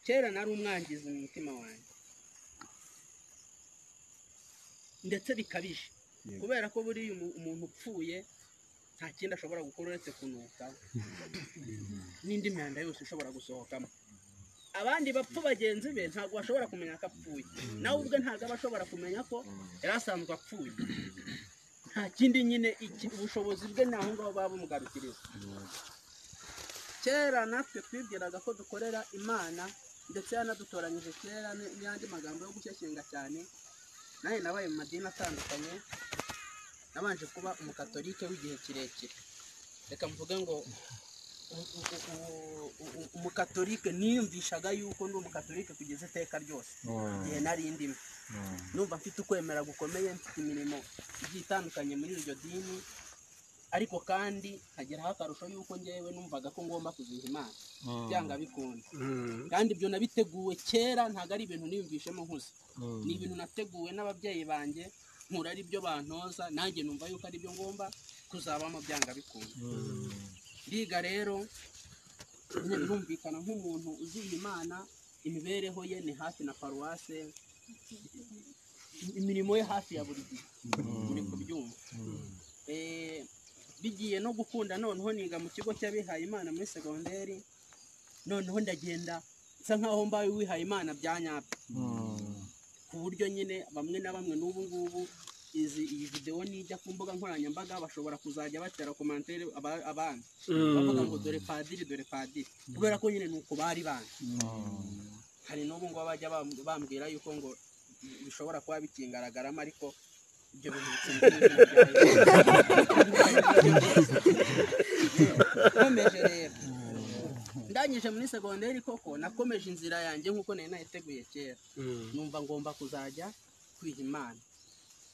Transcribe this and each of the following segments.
kera nari umwangizi mu mutima wanjye ndetse bikabije kubera ko buriya umuntu upfuye nta kindi ashobora gukora uretse kunuka n'indi myanda yose ishobora gusohokamo. Abandi bapfu bagenzi be ntabwo bashobora kumenya ko apfuye, nawe ubwe ntabwo aba ashobora kumenya ko yari asanzwe apfuye. Nta kindi nyine ubushobozi bwe naho ngaho baba bumugarukiriza. Kera natwe twibwiraga ko dukorera Imana ndetse yanadutoranyije kera n'andi magambo yo gushyeshyenga cyane. Nawe nabaye mu madini atandukanye, nabanje kuba umukatolike w'igihe kirekire. Reka mvuge ngo umukatolike niyumvishaga yuko ndi umukatolike kugeza iteka ryose igihe nari ndimo. Numva mfite ukwemera gukomeye, mfite imirimo igiye itandukanye muri iryo dini, ariko kandi hageraho akarusho yuko ngewe numvaga ko ngomba kuziha Imana byanga bikunda. Kandi ibyo nabiteguwe kera, ntabwo ari ibintu niyumvishemo nkuze, ni ibintu nateguwe n'ababyeyi banjye, nkura ari byo bantoza, nanjye numva yuko ari byo ngomba kuzabamo byanga bikunda. Ndiga rero birumvikana nk'umuntu uziha Imana, imibereho ye ni hafi na paruwase, imirimo ye hafi ya buri gihe uri kubyumva. Bigiye no gukunda, noneho niga mu kigo cy'abihaye Imana muri segonderi, noneho ndagenda nsa nkaho mbaye wihaye Imana bya nyabyo, ku buryo nyine bamwe na bamwe n'ubu ngubu iyi video nijya ku mbuga nkoranyambaga bashobora kuzajya batera komantere abandi bavuga ngo dore padiri, kubera ko nyine nuko bari bandi. Hari n'ubu ngo bajya bambwira yuko ngo bishobora kuba bikingaragaramo, ariko ibyo bintu komeje rero. Ndangije muri segonderi koko nakomeje inzira yanjye nk'uko nari nayiteguye kera, numva ngomba kuzajya kwiha Imana.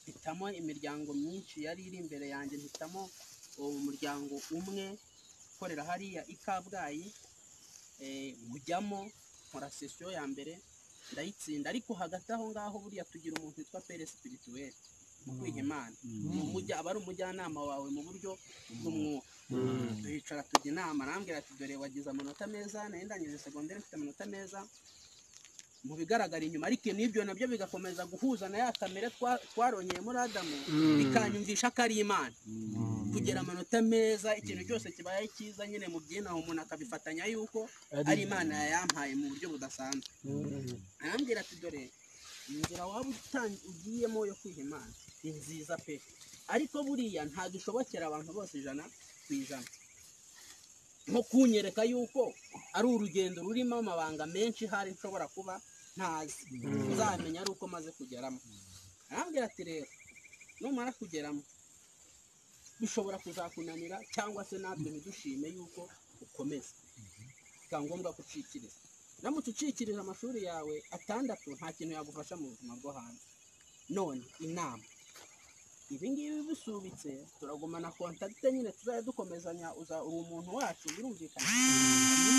Mpitamo imiryango myinshi yari iri imbere yanjye, mpitamo umuryango umwe ukorera hariya i Kabgayi, mujyamo nkora sesiyo ya mbere ndayitsinda. Ariko hagati aho ngaho buriya tugira umuntu witwa pere spirituel mu kwiha Imana, aba ari umujyanama wawe mu buryo bw'umwuka. Tuhicara tujya inama, arambwira ati dore wagize amanota meza, nari ndangije segonderi mfite amanota meza mu bigaragara inyuma, ariko n'ibyo nabyo bigakomeza guhuza na ya kamere twaronyeye muri Adamu, bikanyumvisha ko ari Imana. Kugira amanota meza, ikintu cyose kibaye cyiza nyine mu byinaho umuntu akabifatanya yuko ari Imana yayampaye mu buryo budasanzwe. Arambwira ati dore inzira waba ugiyemo yo kwiha Imana ni nziza pe, ariko buriya ntabwo ishobokera abantu bose 100%. Nko kunyereka yuko ari urugendo rurimo amabanga menshi, hari nshobora kuba ntazi, uzamenya ari uko maze kugeramo. Arambwira ati rero numara kugeramo bishobora kuzakunanira, cyangwa se natwe ntidushime yuko ukomeza, bikangomba gucikiriza. Uramutse ucikiriza amashuri yawe 6 nta kintu yagufasha mu buzima bwo hanze. None inama ibi ngibi bisubitse, turagumana kontakte nyine tuzajya dukomezanya, uri umuntu wacu birumvikana.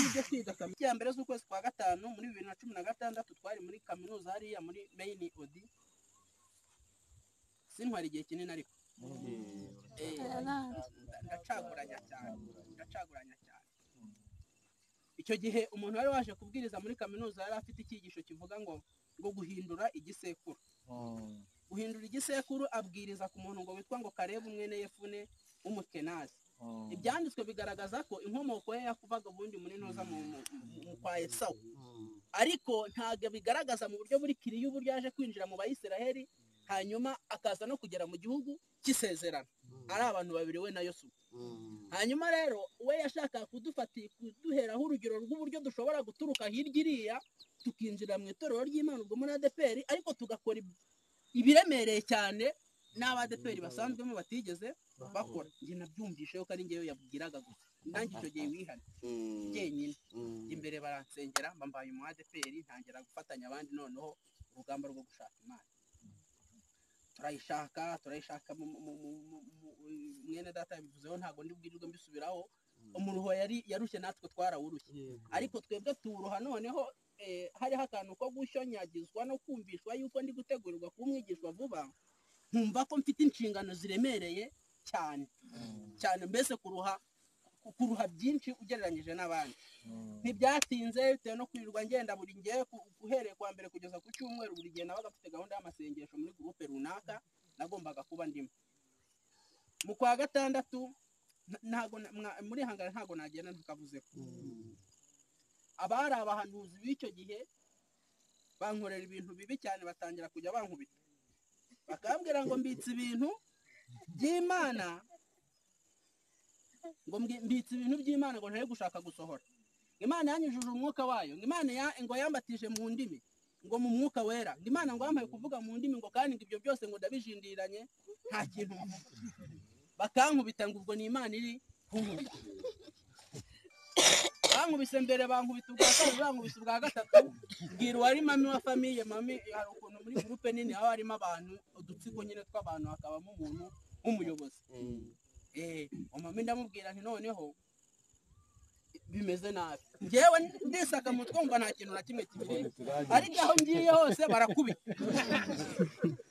Nibyo kwiga ya mbere z'ukwezi kwa 5 muri 2016 twari muri kaminuza hariya muri main odi, sintwara igihe kinini ariko ndacaguranya cyane. Icyo gihe umuntu wari waje kubwiriza muri kaminuza yari afite icyigisho kivuga ngo guhindura igisekuru. Guhindura igisekuru abwiriza ku muntu ngo witwa ngo Karebu mwene Yefune w'umukenazi. Ibyanditswe bigaragaza ko inkomoko ye yakuvaga ubundi muri ntoza mu kwa Esawu, ariko ntabwo bigaragaza mu buryo buri kiriye uburyo yaje kwinjira mu Bayisiraheli hanyuma akaza no kugera mu gihugu cy'isezerano ari abantu babiri, we na Yesu. Hanyuma rero we yashaka kuduheraho urugero rw'uburyo dushobora guturuka hirya iriya tukinjira mu itorero ry'Imana ubwo muri ADPR, ariko tugakora ibiremereye cyane n'abadeperi basanzwemo batigeze bakora. Njye nabyumvisheho ko ari ngewe yabwiraga gusa, nanjye icyo gihe wihane jyenyine imbere baransengera, mbaye mu ADPR ntangira gufatanya abandi, noneho urugamba rwo gushaka Imana turayishaka mwene data yabivuzeho, ntabwo ndibwirirwe mbisubiraho. Umuruho yarushye natwe twarawurushye, ariko twebwe turuha noneho hariho akantu ko gushonyagizwa no kumvishwa yuko ndi gutegurirwa kuba umwigishwa vuba, nkumva ko mfite inshingano ziremereye cyane, mbese kuruha kuruha byinshi ugereranyije n'abandi. Ntibyatinze bitewe no kwirirwa ngenda buri ngiye guhereye kwa mbere kugeza ku cyumweru, buri gihe nabaga mfite gahunda y'amasengesho muri groupe runaka nagombaga kuba ndimo. Mu kwa gatandatu ntago muri hangara ntago nagenda ntukavuze ko abari abahanuzi b'icyo gihe bankorera ibintu bibi cyane, batangira kujya bankubita bakambwira ngo mbitse ibintu by'Imana, ngo mbitse ibintu by'Imana ngo ntari gushaka gusohora. Imana yanyujuje umwuka wayo, Imana ngo yambatije mu ndimi, ngo mu mwuka wera, Imana ngo yampaye kuvuga mu ndimi, ngo kandi ibyo byose ngo ndabijindiranye nta kintu mvuga. Bakankubita ngo ubwo ni Imana iri kunkubita. Bankubise mbere, bankubita ubwa kabiri, bankubise ubwa gatatu. Bwira uwari mami wa famiye, mami hari ukuntu muri groupe nini haba harimo abantu udutsiko nyine tw'abantu, hakabamo umuntu w'umuyobozi. Mami ndamubwira nti noneho bimeze nabi, njyewe ndisaka mu twumva nta kintu na kimwe kibireba, ariko aho ngiye hose barakubita.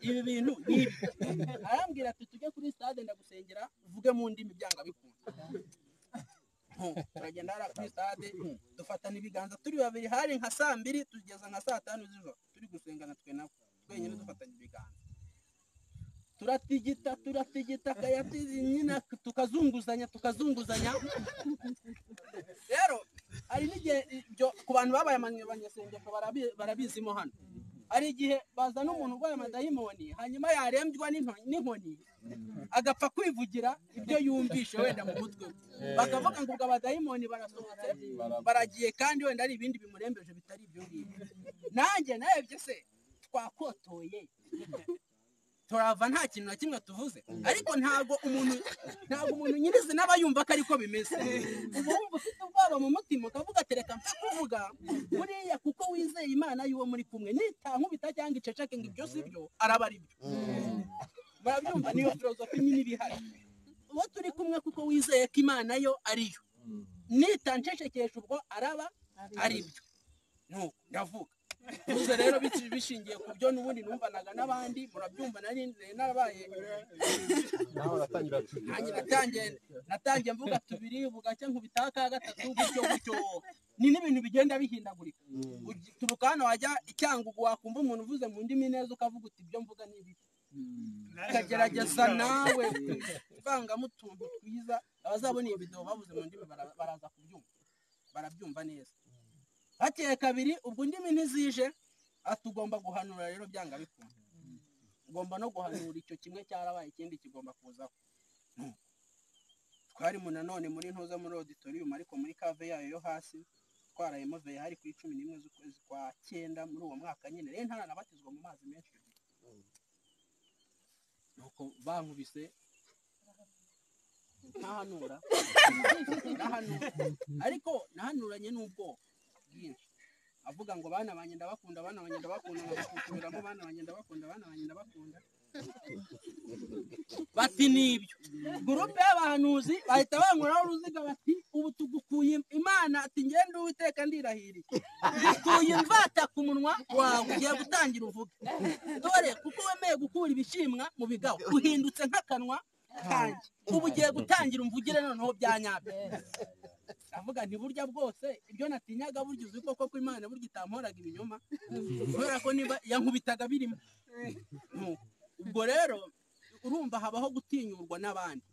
Ibi bintu nibi arambwira ati tujye kuri stade ndagusengera uvuge mu ndimi byanga bikunda. Turagenda hara kuri stade dufatana ibiganza turi babiri, hari nka saa 2 tugeza nka saa 5 z'ijoro turi gusengana twe nabo twenyine dufatanya ibiganza, turatigita kayatizi nyina tukazunguzanya. Rero ari n'igihe byo ku bantu babaye abanyasengesho barabizimo hano, ari igihe baza n'umuntu urwaye amadayimoni, hanyuma yarembywa n'inkoni agapfa kwivugira ibyo yumvishe wenda mu mutwe, bakavuga ngo ubwo abadayimoni barasohotse baragiye, kandi wenda ari ibindi bimurembeje bitari ibyo ngibyo. Nanjye narebye se twakotoye turava nta kintu na kimwe tuvuze, ariko ntago umuntu nyirizi n'aba yumva ko ariko bimeze. Ubu wumva ufite ubwoba mu mutima ukavuga tereka mfukuvuga buriya kuko wizeye Imana y'uwo muri kumwe, nitankubita cyangwa iceceke ngo ibyo si byo araba ari byo. Barabyumva, niyo filozofi nyine ibihari. Uwo turi kumwe kuko wizeye ko Imana yo ariyo, nitancecekesha ubwo araba ari byo. No ndavuga uze rero bishingiye ku byo n'ubundi numvanaga n'abandi, murabyumva narabaye natangiye mvuga tubiri bugacya nkubita ka gatatu gutyo ni n'ibintu bigenda bihindagurika. Turuka hano wajya Icyangugu wakumva umuntu uvuze mu ndimi neza ukavuga uti ibyo mvuga ni ibi, ukagerageza nawe ivangamo utuntu twiza. Abazabona iyi video bavuze mu ndimi baraza kubyumva, barabyumva neza. Hateye kabiri ubwo ndimi ntizije, atugomba guhanura rero byanga bikunda. Ugomba no guhanura icyo kimwe cyarabaye, ikindi kigomba kuzaho. Twari mu nanone muri ntoza muri auditorium, ariko muri cave yayo yo hasi twarayemo veye hari kuri 11 z'ukwezi kwa 9 muri uwo mwaka nyine. Rero ntaranabatizwa mu mazi menshi, nuko bankubise ntahanura ariko nahanuranye n'ubwo bwinshi, avuga ngo bana banye ndabakunda, bana banye ndabakunda, ngakukubiramo bana banye ndabakunda, bana banye ndabakunda. Bati nibyo groupe y'abahanuzi bahita bankoraho uruziga bati ubu tugukuye Imana, ati ngende Uwiteka ndirahiriye dukuye imvata ku munwa wawe, ugiye gutangira uvuga dore kuko wemeye gukura ibishimwa mu bigaho uhindutse nk'akanwa kanjye, ubu ugiye gutangira umvugire noneho byanyabyo. Avuga nti burya bwose ibyo natinyaga burya uzi koko Imana burya itamporaga ibinyoma, kubera ko niba yankubitaga birimo. Ubwo rero urumva habaho gutinyurwa n'abandi,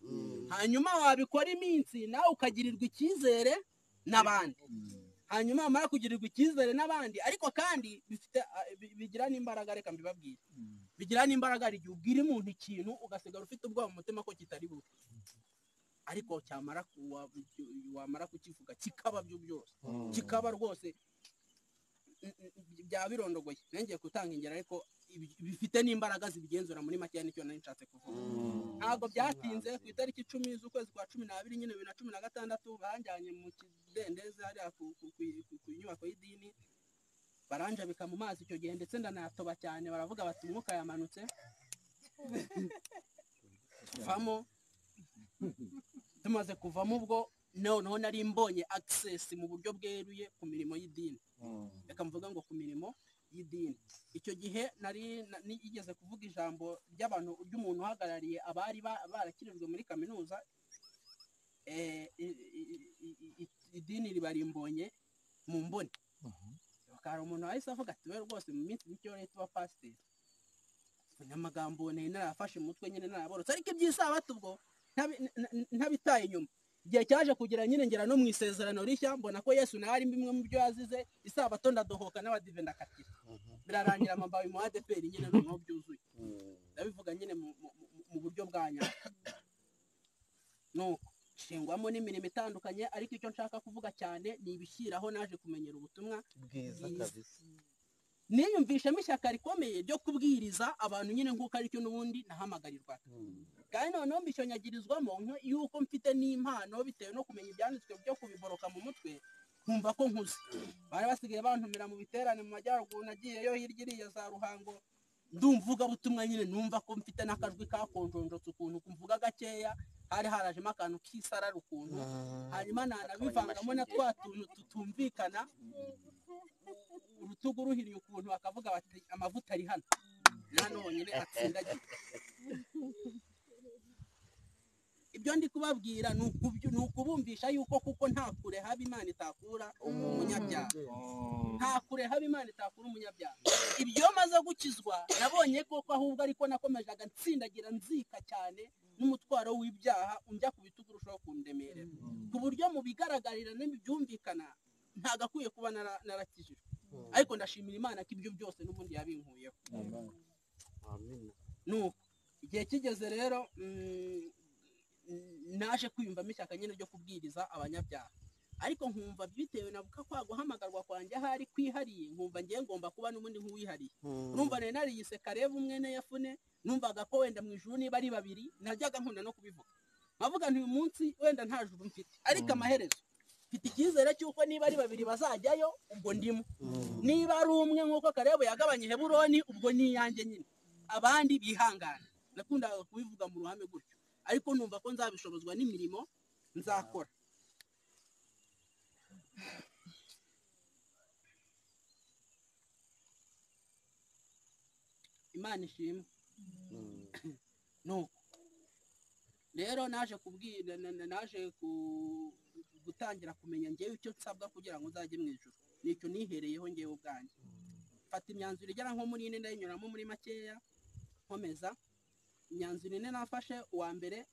hanyuma wabikora iminsi nawe ukagirirwa icyizere n'abandi, hanyuma wamara kugirirwa icyizere n'abandi, ariko kandi bigira n'imbaraga. Reka mbibabwire, bigira n'imbaraga igihe ubwira umuntu ikintu ugasigara ufite ubwoba mu mutima ko kitari bube, ariko wamara kukivuga kikaba byo byose, kikaba rwose bya birondogoye. Nengeye gutanga ingero, ariko bifite n'imbaraga zibigenzura. Muri make nicyo nari nshatse kuvuga. Ntabwo byatinze, ku itariki 10 z'ukwezi kwa 12 nyine 2016 banjyanye mu kidendezi hariya ku nyubako y'idini, baranjabika mu mazi icyo gihe, ndetse ndanatoba cyane. Baravuga bati umwuka yamanutse, tuvamo. Tumaze kuvamo ubwo noneho nari mbonye access mu buryo bweruye ku mirimo y'idini. Reka mvuga ngo ku mirimo y'idini. Icyo gihe nigeze kuvuga ijambo ry'umuntu uhagarariye abari barakirijwe muri kaminuza idini ribarimbonye mu mboni. Bakara umuntu wahise avuga ati we rwose mu minsi mike yo tuba pasiteri. Amagambo nari narafashe umutwe nyine naraborotse, ariko iby'isabato ubwo ntabitaye inyuma. Igihe cyaje kugira nyine ngera no mu isezerano rishya, mbona ko Yesu nawe ari bimwe mu byo yazize. Isabato ndadohoka n'abadive ndakatira, birarangira amababi mu ADPR nyine noneho byuzuye. Ndabivuga nyine mu buryo bwa nyabwo. Nuko shingwamo n'imirimo itandukanye, ariko icyo nshaka kuvuga cyane ni ibishyiraho naje kumenyera ubutumwa bwiza kabisa. Niyumvishamo ishyaka rikomeye ryo kubwiriza abantu nyine nk'uko aricyo n'ubundi nahamagarirwa. Kandi noneho mbishonyagirizwamo yuko mfite n'impano bitewe no kumenya ibyanditswe byo kubiboroka mu mutwe, nkumva ko nkuze. Bari basigaye bantumira mu biterane mu majyaruguru, nagiyeyo hirya iriya za Ruhango, ndumvuga butumwa nyine numva ko mfite n'akajwi kakonjonjotse ukuntu kumvuga gakeya, hari harajemo akantu k'isarara ukuntu, hanyuma nanabivangamo na twa tuntu tutumvikana, urutugu ruhiriye ukuntu bakavuga bati amavuta ari hano, hano honyine atsindagiye. Ibyo ndi kubabwira ni ukubumvisha yuko kuko nta kure haba Imana itakura umunyabyaha, nta kure haba Imana itakura umunyabyaha. Ibyo maze gukizwa nabonye koko ahubwo ariko nakomeje agatsindagira nzika cyane n'umutwaro w'ibyaha unjya ku bitugu urushaho kundemerera, ku buryo mu bigaragarira n'ibyumvikana ntagakwiye kuba narakijijwe. Ariko ndashimira Imana ko ibyo byose n'ubundi yabinkuyeho. Nuko igihe kigeze rero naje kwiyumvamo ishyaka nyine ryo kubwiriza abanyabyaha, ariko nkumva bitewe na kwa guhamagarwa kwanjye ahari kwihariye, nkumva ngiye ngomba kuba n'ubundi nk'uwihariye. Urumva nari nariyise Karebu mwene Yefune, numvaga ko wenda mu ijuru niba ari babiri, najyaga nkunda no kubivuga, nkavuga nti uyu munsi wenda nta juru mfite, ariko amaherezo mfite icyizere cy'uko niba ari babiri bazajyayo, ubwo ndimo. Niba ari umwe nk'uko Karebu yagabanye Heburoni, ubwo ni iyanjye nyine, abandi bihangana. Nakundaga kubivuga mu ruhame gutyo, ariko numva ko nzabishobozwa n'imirimo nzakora. Imana ishimwe. Nuko rero naje gutangira kumenya ngewe icyo nsabwa kugira ngo nzajye mu ijuru. Nicyo nihereyeho ngewe ubwanjye, mfata imyanzuro igera nko muri ine, ndayinyuramo muri makeya nkomeza. Imyanzuro ine nafashe, uwa mbere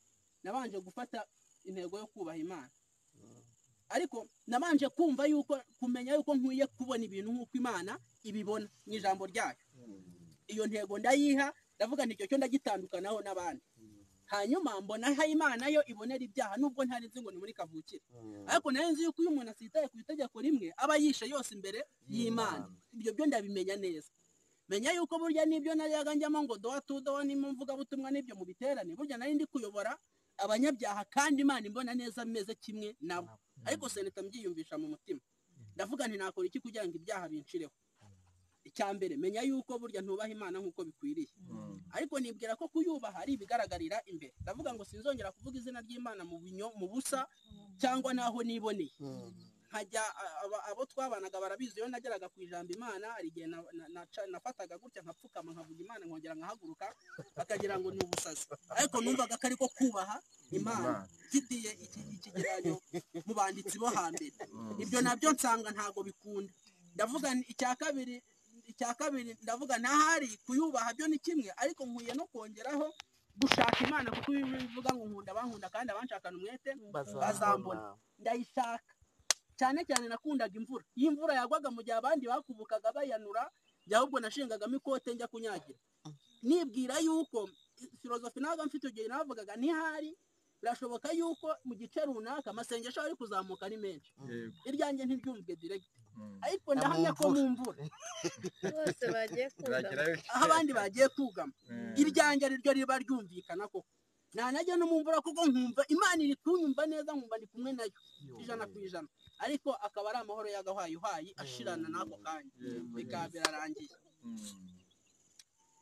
nabanje gufata intego yo kubaha Imana, ariko nabanje kumenya yuko nkwiye kubona ibintu nk'uko Imana ibibona mu ijambo ryayo. Iyo ntego ndayiha, ndavuga nti icyo cyo ndagitandukanaho n'abandi. Hanyuma mbona aho Imana yo ibonera ibyaha, nubwo ntari nzi ngo ni muri kavukire, ariko nari nzi yuko iyo umuntu asitaye ku itegeko rimwe aba yishe yose imbere y'Imana. Ibyo byo ndabimenya neza. Menya yuko burya nibyo najyaga njyamo ngo doa tu doa n'ivugabutumwa n'ibyo mu biterane, burya nari ndi kuyobora abanyabyaha kandi Imana imbona neza meze kimwe nabo, ariko seneta mbyiyumvisha mu mutima. Ndavuga nti nakora iki kugira ngo ibyaha binshireho? Icya mbere menya yuko burya ntubaha Imana nk'uko bikwiriye, ariko nibwira ko kuyubaha ari ibigaragarira imbere. Ndavuga ngo sinzongera kuvuga izina ry'Imana mu busa cyangwa naho niboneye. Nkajya abo twabanaga barabizi, iyo nageraga ku ijambo Imana hari igihe nafataga gutya nkapfukama nkavuga Imana, nkongera nkahaguruka, bakagira ngo ni ubusazi, ariko numvaga ko ariko kubaha Imana. Mfitiye ikigereranyo mu banditsi bo hambere, ibyo nabyo nsanga ntago bikunda. Ndavuga icya kabiri ndavuga ntahari kuyubaha byo ni kimwe, ariko nkwiye no kongeraho gushaka Imana, kuko bivuga ngo nkunda abankunda kandi abanshakana umwete bazambona. Ndayishaka cyane cyane. Nakundaga imvura. Iyo imvura yagwaga mu gihe abandi bakubukaga bayanura, ahubwo nashingagamo ikote njya kunyagira, nibwira yuko filozofi naga mfite igihe navugaga ntihari birashoboka yuko mu gice runaka amasengesho ari kuzamuka ari menshi, iryanjye ntiryumvwe direct, ariko ndahamya ko mu mvura bose bagiye kugama, aho abandi bagiye kugama, iryanjye ari ryo riba ryumvikana koko. Nanajya no mu mvura kuko nkumva Imana iri kunyumva neza, nkumva ndi kumwe nayo 100%, ariko akaba ari amahoro y'agahwayuhayi ashirana n'ako kanya, bikaba birarangiye.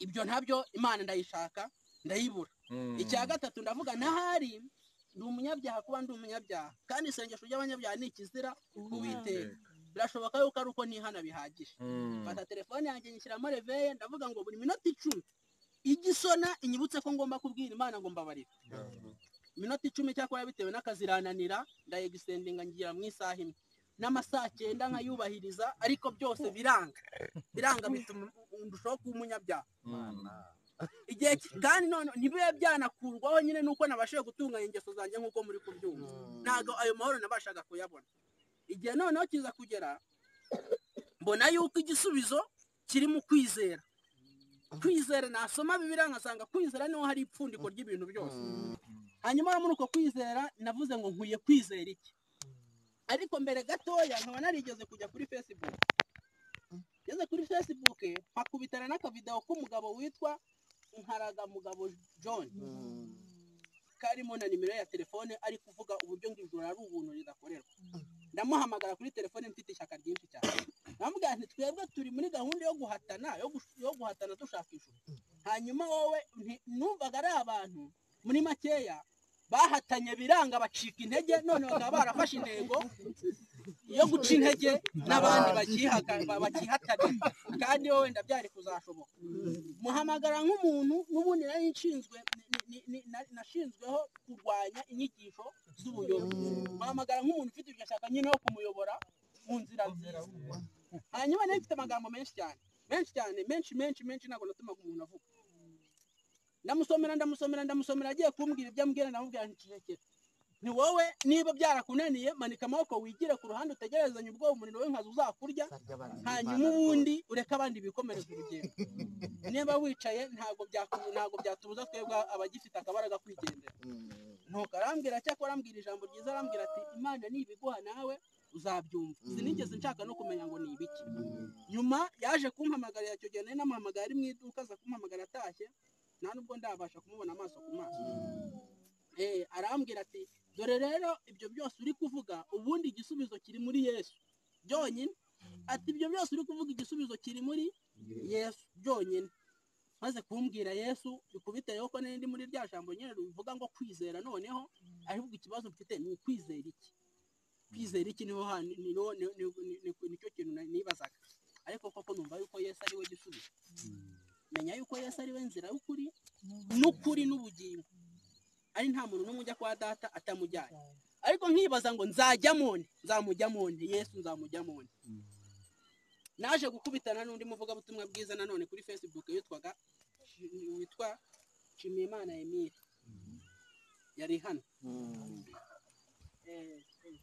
Ibyo ntabyo Imana ndayishaka ndayibura. Icya gatatu ndavuga ntahari ndi umunyabyaha, kuba ndi umunyabyaha kandi isengesho ry'abanyabyaha ni ikizira Uwiteka. Birashoboka yuko ari uko nihana bihagije. Fata telefone yanjye nyishyiramo reveye, ndavuga ngo buri minota 10 igisona inyibutse ko ngomba kubwira Imana ngo mbabarira. iminota 10 cyakora bitewe n'akazirananira ndayegisendinga ngira mu isaha imwe n'amasaha 9 nkayubahiriza ariko byose biranga bituma ndushaho kumunyabyaha igihe kandi none ntibibe byanakurwaho nyine nuko nabashije gutunganya ingeso zanjye nkuko muri kubyumva ntago ayo mahoro nabashaga kuyabona igihe noneho kiza kugera mbona yuko igisubizo kiri mu kwizera nasoma Bibiliya nkasanga kwizera niho hari ipfundiko ry'ibintu byose hanyuma muri uko kwizera navuze ngo nkwiye kwizera iki ariko mbere gatoya nkaba narigeze kujya kuri Facebook ngeze kuri Facebook hakubitana n'akavideo k'umugabo witwa Nkaraga Mugabo John karimo na nimero ya telefone ari kuvuga uburyo ngijoro ari ubuntu ridakorerwa ndamuhamagara kuri telefone mfite ishyaka ryinshi cyane namubwira nti twebwe turi muri gahunda yo guhatana dushaka ijuru hanyuma wowe numvaga ari abantu muri makeya bahatanye biranga bacika intege none bakaba barafashe intego yo guca intege n'abandi bakihatana kandi wowe ndabyari kuzashoboka muhamagara nk'umuntu n'ubundi nari nashinzweho kurwanya inyigisho z'ubuyobozi muhamagara nk'umuntu ufite iryo shyaka nyine yo kumuyobora mu nzira nziza hanyuma nayo mfite amagambo menshi ntabwo natumaga umuntu avuga ndamusomera agiye kumbwira ibyo ambwira ndamubwira nticecekere ni wowe niba byarakunaniye manika amaboko wigire ku ruhande utegerezanye ubwo umuriro w'inkazi uzakurya hanyuma ubundi ureka abandi bikomereza urugendo niba wicaye ntabwo byatubuza twebwe abagifite akabaraga kwigendera nuko arambwira cyakora ambwira ijambo ryiza arambwira ati Imana nibiguha nawe uzabyumva sinigeze nshaka no kumenya ngo ni ibiki nyuma yaje kumpamagarira icyo gihe namuhamagara ari mu iduka aza kumpamagara atashye nta nubwo ndabasha kumubona amaso ku maso arambwira ati dore rero ibyo byose uri kuvuga ubundi igisubizo kiri muri Yesu byonyine ati ibyo byose uri kuvuga igisubizo kiri muri Yesu byonyine maze kumbwira Yesu bikubiteyeho ko n'indi muri rya jambo nyine ruvuga ngo kwizera noneho ahubwo ikibazo mfite ni kwizera iki nicyo kintu nibazaga ariko koko numva yuko Yesu ari we gisubizo menya yuko Yesu ari we nzira y'ukuri n'ukuri n'ubugingo ari nta muntu n'umwe ujya kwa data atamujyanye ariko nkibaza ngo nzamujyamo Yesu nzamujyamo naje gukubitana n'undi muvugabutumwa bwiza nanone kuri Facebook witwa Nshimiyimana Emile yari hano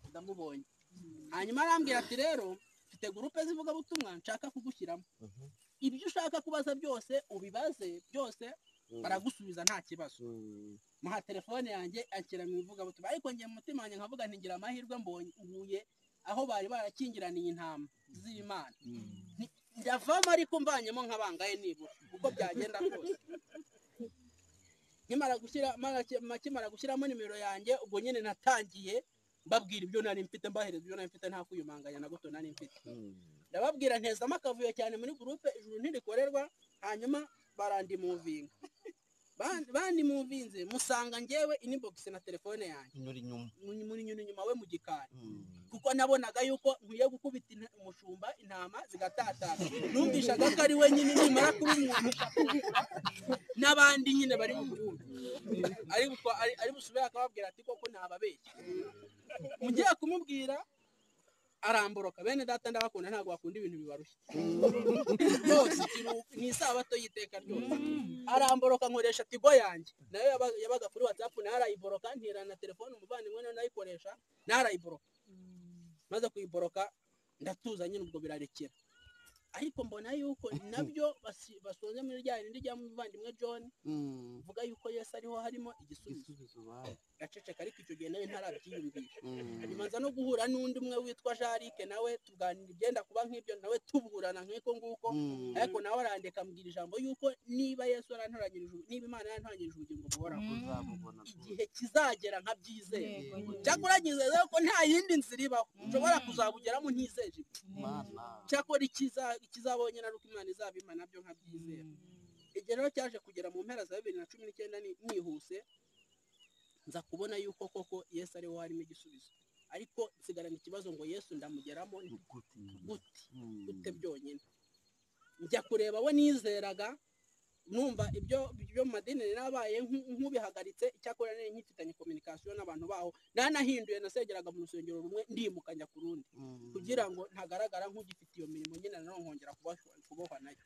ndamubonye hanyuma arambwira ati rero mfite gurupe z'ivugabutumwa nshaka kugushyiramo ibyo ushaka kubaza byose ubibaze byose baragusubiza nta kibazo muha telefone yanjye akira mu ivugabutumwa ariko ngiye mu mutima wanjye nkavuga ntigira amahirwe mbonye aho bari barakingiraniye intama z'Imana ndavamo ariko mbanyemo nkabangaye nibura uko byagenda kose nkimara gushyiramo nimero yanjye ubwo nyine natangiye mbabwira ibyo nari mfite mbahereza ibyo nari mfite nta kuyumanganya na gato nari mfite ndababwira ntezamo akavuyo cyane muri gurupe ijuru ntirikorerwa hanyuma barandimuvinga bandimuvinze musanga ngewe inbox na telefone yanjye muri nyuma we mu gikari kuko nabonaga yuko nkwiye gukubita umushumba intama zigatatana numvishaga ko ari we nyine nimara kuba umuntu n'abandi nyine bari mu byumba ari busubire akababwira ati koko ntababeshye mugiye kumubwira aramboroka bene data ndabakunda ntabwo bakunda ibintu bibarushye byose ni isabato y'iteka ryose aramboroka nkoresha tigo yanjye nayo yabaga kuri WhatsApp nayo arayiboroka ntira na telefone umuvandimwe nayo nayikoresha nayo arayiboroka maze kuyiboroka ndatuza nyine ubwo birarekera ariko mbona yuko nabyo basonze muri rya rindi rya muvandimwe John vuga yuko Yesu ariho harimo igisubizo gaceceka ariko icyo gihe nawe ntarabyiyumvisha bimanza no guhura n'undi umwe witwa Jarike nawe tuganira ibyenda kuba nk'ibyo nawe tuburana nk'eko nguko ariko nawe arandeka ambwira ijambo yuko niba Yesu arantoranyirije niba Imana yarantoranyirije ubugingo buhoraho igihe kizagera nkabyizeye cyakora nyizeye ko nta yindi nzira ibaho nshobora kuzabugeramo ntizeje cyakora ikizabonye na ruko Imana izabima nabyo nkabyizera igihe rero cyaje kugera mu mpera za 2019 nihuse nza kubona yuko koko Yesu ariho harimo igisubizo ariko nsigarana ikibazo ngo Yesu ndamugeramo gute byonyine njya kureba we nizeraga numva ibyo mu madini nabaye nk'ubihagaritse icyakora nari nkifitanye communication n'abantu baho nanahinduye nasegeraga mu rusengero rumwe ndimukanya ku rundi kugira ngo ntagaragara nk'ugifite iyo mirimo nyine naho nkongera kubohwa nayo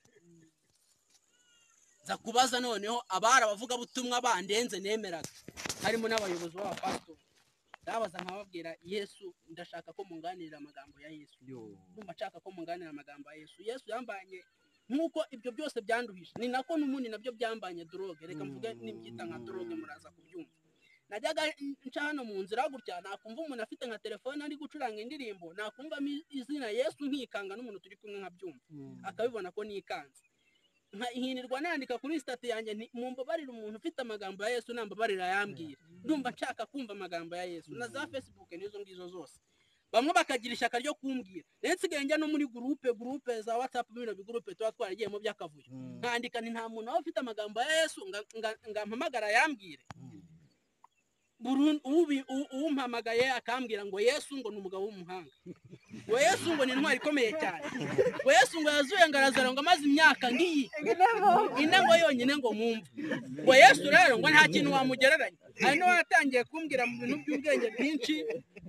za kubaza noneho abara bavuga butumwa bandenze nemeraga harimo n'abayobozi b'abapastor ndabaza nkababwira Yesu ndashaka ko munganirira amagambo ya Yesu ndumva nshaka ko munganirira amagambo ya Yesu yambanye nkuko ibyo byose byanduhisha ni nako n'umundi nabyo byambanye droge reka mvuge nimbyita nka droge muraza kubyumva najyaga nca hano mu nzira gutya nakumva umuntu afite nka telefone ari gucuranga indirimbo nakumva izina Yesu nkikanga n'umuntu turi kumwe nkabyumva akabibona ko nikanze nkahinirwa nandika kuri state yanjye mumbabarira umuntu ufite amagambo ya Yesu nambabarira yambwira ndumva nshaka kumva amagambo ya Yesu na za Facebook nizo ngizo zose bamwe bakagira ishyaka ryo kumbwira nsigaye njya no muri groupe za WhatsApp bino bigroupe tuba twaragiye mu byakavuyo nkandika ni nta muntu ufite amagambo ya Yesu ngampamagara yambwire umpamagaye akambwira ngo Yesu ngo n'umugabo w'umuhanga ngo Yesu ngo ni intwari ikomeye cyane ngo Yesu ngo yazuye ngarazara ngo amaze imyaka ngiyi ine ngo yonyine ngo mumva ngo Yesu rero ngo nta kintu wamugereranya ari no watangiye kumbwira mu bintu by'ubwenge bwinshi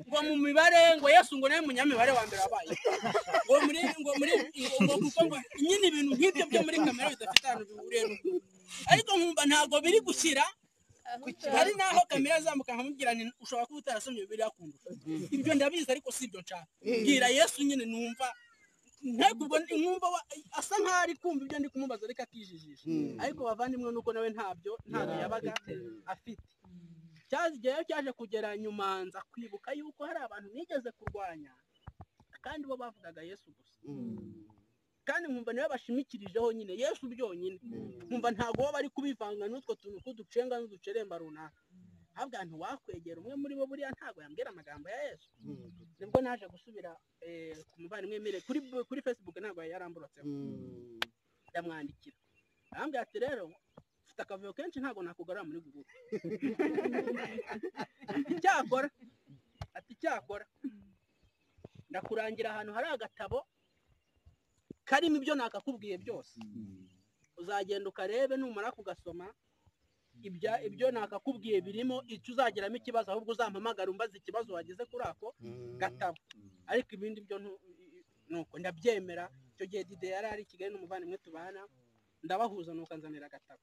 ngo mu mibare ngo Yesu ngo nawe munyamibare wa mbere wabaye ngo kuko ngo nyine ibintu nk'ibyo byo muri kamera bidafite ahantu bihuriye n'ukuri ariko nkumva ntago biri gushyira hari naho kamera zamuka nkamubwira nti ushobora kuba utarasomye Bibiliya kundusha ibyo ndabizi ariko si ibyo nshaka bwira Yesu nyine numva ntabwo nkumva asa nkaho ari kumva ibyo ndi kumubaza ariko akijijisha ariko bavandimwe nuko nawe ntabyo yabaga afite cyaje kugera nyuma nza kwibuka yuko hari abantu nigeze kurwanya kandi bo bavugaga Yesu gusa kandi nkumva niwe bashimikirijeho nyine Yesu byonyine nkumva ntago bari kubivanga n'utwo tuntu kuducenga n'uduceremba runaka habwa abantu wakwegera umwe muri bo buriya ntago yambwira amagambo ya Yesu nibwo naje gusubira ku muvandimwe Mire kuri Facebook ntago yaramburotseho ndamwandikira arambwira ati rero ufite akavuyo kenshi ntago nakugarura muri groupe cyakora ndakurangira ahantu hari agatabo karimo ibyo nakakubwiye byose uzagenda ukarebe numara kugasoma ibyo nakakubwiye birimo icyo uzageramo ikibazo ahubwo uzampamagara umbaza ikibazo wagize kuri ako gatabo ariko ibindi byo nuko ndabyemera icyo gihe Dide yari ari Kigali n'umuvandimwe tubana ndabahuza nuko nzanira agatabo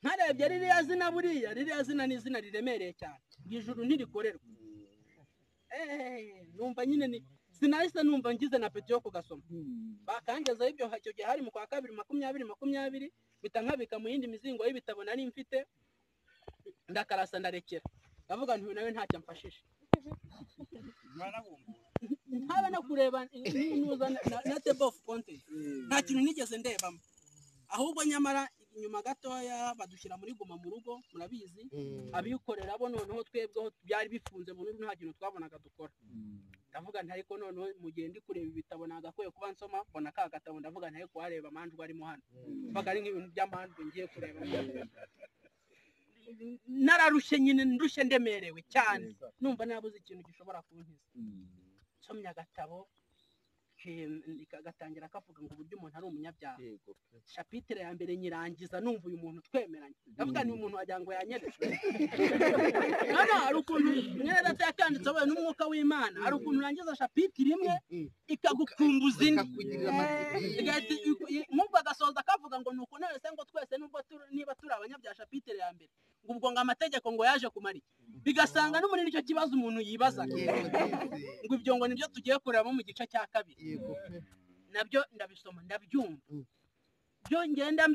ntarebye ririya zina ni izina riremereye cyane ijuru ntirikorerwa numva nyine sinahise numva ngize na peti yo kugasoma bakangezaho ibyo icyo gihe hari mu kwa kabiri 2020 bitankabika mu yindi mizingo y'ibitabo nari mfite ndakarasa ndarekera ndavuga nti nawe ntacyo mfashije ntaba no kureba na table of content nta kintu nigeze ndebamo ahubwo nyamara inyuma gatoya badushyira muri guma mu rugo murabizi abikorera bo noneho twebweho byari bifunze burundu nta kintu twabonaga dukora ndavuga nti ariko noneho mu gihe ndi kureba ibitabo nagakwiye kuba nsoma mbona ka gatabo ndavuga nti ariko wareba amanjwe arimo hano mbaga ari nk'ibintu by'amanjwe ngiye kureba nararushye nyine ndushye ndemerewe cyane numva nabuze ikintu gishobora kunkiza nsomye agatabo gatangira kavuga ngo uburyo umuntu ari umunyabyaha chapitre ya mbere nyirangiza numva uyu muntu twemeranye ndavuga ni umuntu wagira ngo yanyeretse hari ukuntu nyine yakanditse we n'umwuka w'Imana hari ukuntu urangiza chapitre imwe ikagukumbuza indi nk'ubwo agasoza kavuga ngo nuko nese ngo twese nubwo niba turi abanyabyaha chapitre ya mbere ubwo ngo amategeko ngo yaje kumara iki bigasanga no muri nicyo kibazo umuntu yibaza ngo ibyo ngo nibyo tugiye kureba mu gice cya kabiri nabyo ndabisoma ndabyumva byo ngenda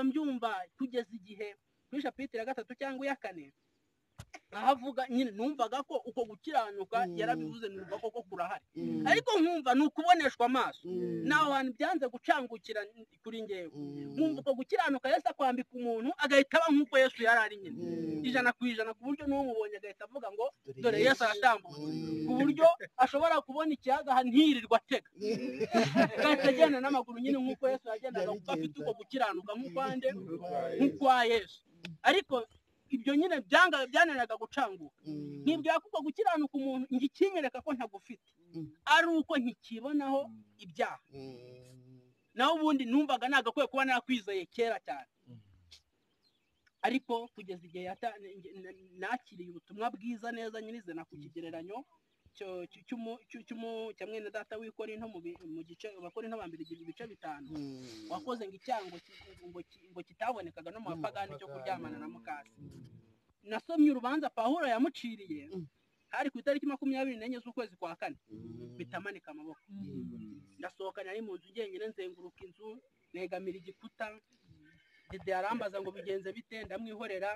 mbyumva kugeza igihe kuri chapitre ya 3 cyangwa ya 4 ahavuga nyine numvaga ko uko gukiranuka yarabivuze numva ko kurahari ariko nkumva nukuboneshwa amaso naho abantu byanze gucangukira kuri ngewe nkumva ko gukiranuka Yesu akwambika umuntu agahita aba nkuko Yesu yarari nyine 100% ku buryo n'umubonye agahita avuga ngo dore Yesu aratambuka ku buryo ashobora kubona ikiyaga ntirirwa atega agenda n'amaguru nyine nkuko Yesu yagendaga kuko afite uko gukiranuka nk'ukwande nk'ukwa Yesu ariko ibyo nyine byananaga gucanguka nkibwira kuko gukiranuka umuntu ngikinyereka ko ntagufite ari uko ntikibonaho ibyaha naho ubundi numvaga nagakwiye kuba nakwizeye kera cyane, ariko kugeza igihe nakiriye ubutumwa bwiza neza nyirizina ku kigereranyo cya mwene data w'ikorinto mu gice abakorinto ba mbere ibice 5 wakoze ngo icyango ngo kitabonekaga no mu bapagani cyo kuryamana na mukase. Nasomye urubanza Pawulo yamuciriye hari ku itariki 24 z'ukwezi kwa 4 bitamanika amaboko. Ndasohoka nari mu nzu njyenyine nzenguruka inzu negamira igikuta, Dede arambaza ngo bigenze bite, ndamwihorera,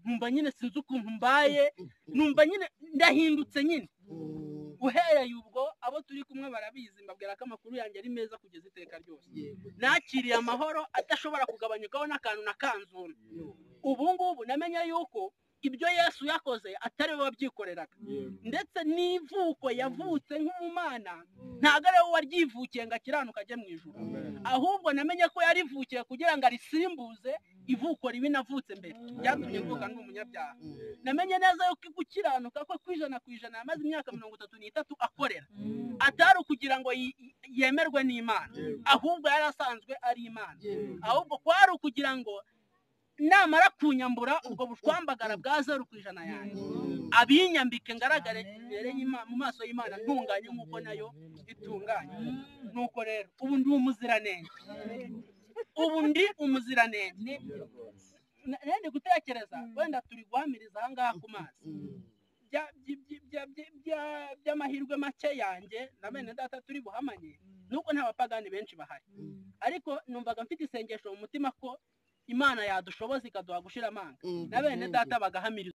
numva nyine sinzi ukuntu mbaye, numva nyine ndahindutse nyine. Uhereye ubwo abo turi kumwe barabizi, mbabwira ko amakuru yanjye ari meza kugeza iteka ryose. Nakiriye amahoro adashobora kugabanyukaho n'akantu na kanzuna. Ubu ngubu namenye yuko ibyo Yesu yakoze atari we wabyikoreraga, ndetse n'ivuko yavutse nk'umumana ntago ari we waryivukiye ngo akiranuka ajye mu ijuru, ahubwo namenye ko yarivukiye kugira ngo arisimbuze ivuko ribi navutse mbere byatumye mvuka n'umunyabyaha. Namenye neza yuko gukiranuka ko kwijana yamaze imyaka 33 akorera atari kugira ngo yemerwe n'Imana, ahubwo yari asanzwe ari Imana, ahubwo kwari kugira ngo namara kunyambura ubwo bushwambagara bwa 0% yanjye abinyambike ngaragare imbere mu maso y'Imana ntunganye nk'uko nayo itunganye. Nuko rero ubu ndi umuziranenge, nende gutekereza wenda turi guhamiriza ahangaha ku mazi by'amahirwe make yanjye na bene data turi buhamanye, nuko nta bapagani benshi bahari, ariko numvaga mfite isengesho mu mutima ko Imana yadushoboza ikaduha gushira amanga na bene data bagahamiriza.